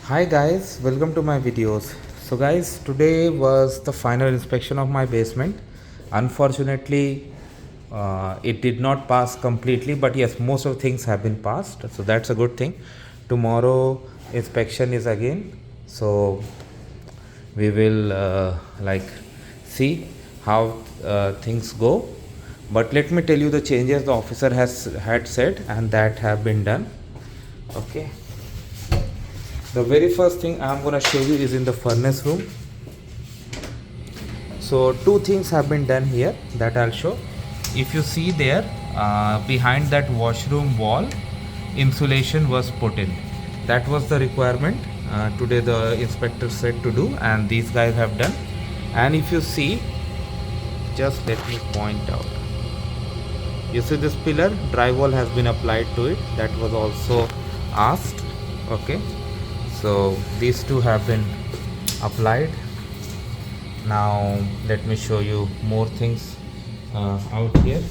Hi guys, welcome to my videos. So guys, today was the final inspection of my basement. Unfortunately, it did not pass completely, but yes, most of things have been passed, so that's a good thing. Tomorrow inspection is again, so we will see how things go. But let me tell you the changes the officer has had said and that have been done. Okay. The very first thing I'm gonna show you is in the furnace room. So two things have been done here that I'll show. If you see there, behind that washroom wall, insulation was put in. That was the requirement today the inspector said to do, and these guys have done. And if you see, just let me point out. You see this pillar, drywall has been applied to it. That was also asked. Okay, so these two have been applied. Now let me show you more things out here.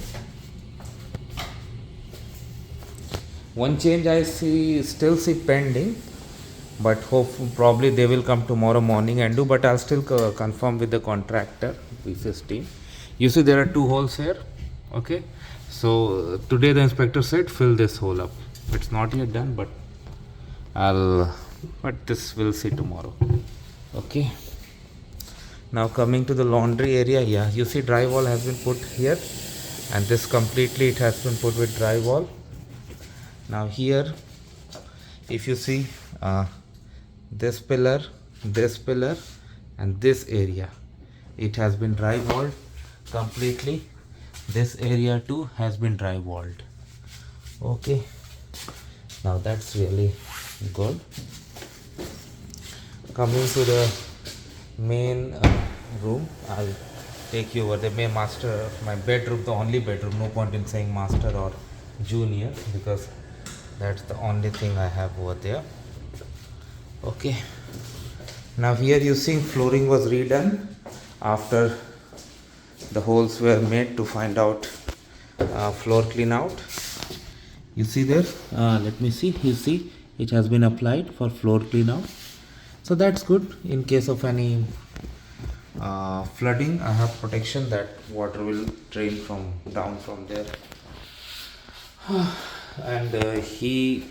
One change I still see pending, but hope probably they will come tomorrow morning and do, but I'll still confirm with the contractor pieces team. You see there are two holes here. Okay, so today the inspector said fill this hole up. It's not yet done, but but this we'll see tomorrow. Okay, now coming to the laundry area. Yeah, you see drywall has been put here, and this completely it has been put with drywall. Now here, if you see this pillar, and this area, it has been drywalled completely. This area too has been drywalled. Okay, now that's really good. Coming to the main room, I'll take you over the main master, my bedroom, the only bedroom. No point in saying master or junior because that's the only thing I have over there. Okay, now here you see flooring was redone after the holes were made to find out floor clean out. You see there, let me see, you see it has been applied for floor clean out, so that's good. In case of any flooding, I have protection that water will drain from down from there. And he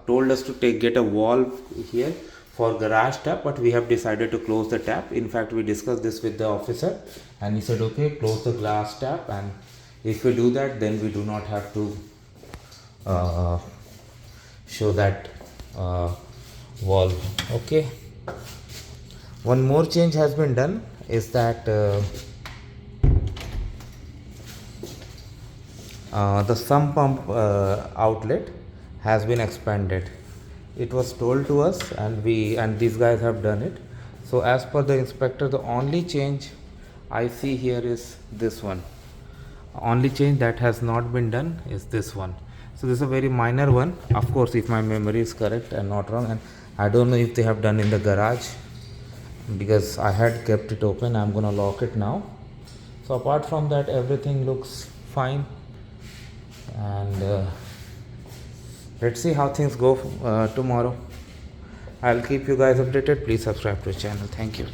told us to get a valve here for garage tap, but we have decided to close the tap. In fact, we discussed this with the officer and he said okay, close the glass tap, and if we do that then we do not have to show that valve. Okay, one more change has been done is that the sump pump outlet has been expanded. It was told to us and these guys have done it. So as per the inspector, the only change I see here is this one. Only change that has not been done is this one. So this is a very minor one, of course, if my memory is correct and not wrong, and I don't know if they have done in the garage because I had kept it open. I'm gonna lock it now. So apart from that, everything looks fine, and let's see how things go tomorrow. I'll keep you guys updated. Please subscribe to the channel. Thank you.